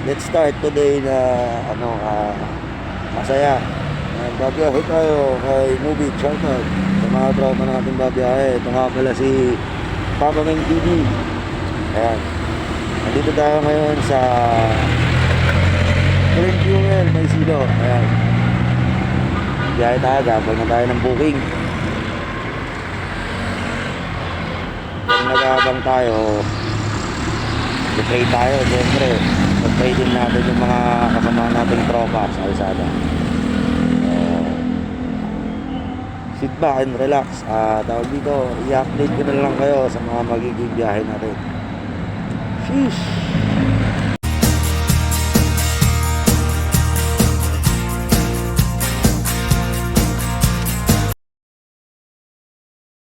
let's start today na masaya. Babiyahe tayo kay Movie Shoutout sa mga tropa natin babiyahe. Ito nga pala si Papa Meng TV. Ayan, nandito tayo ngayon sa Current Fuel, may silo. Ayan, biyahe tayo, gagawin na tayo ng booking. Kung nag-aabang tayo, i-pray tayo, siyempre mag-pray din natin yung mga kasama nating tropa sa Alsada. Sit back and relax. Tawag dito, i-update ko na lang kayo sa mga magiging biyahe natin. Sheesh.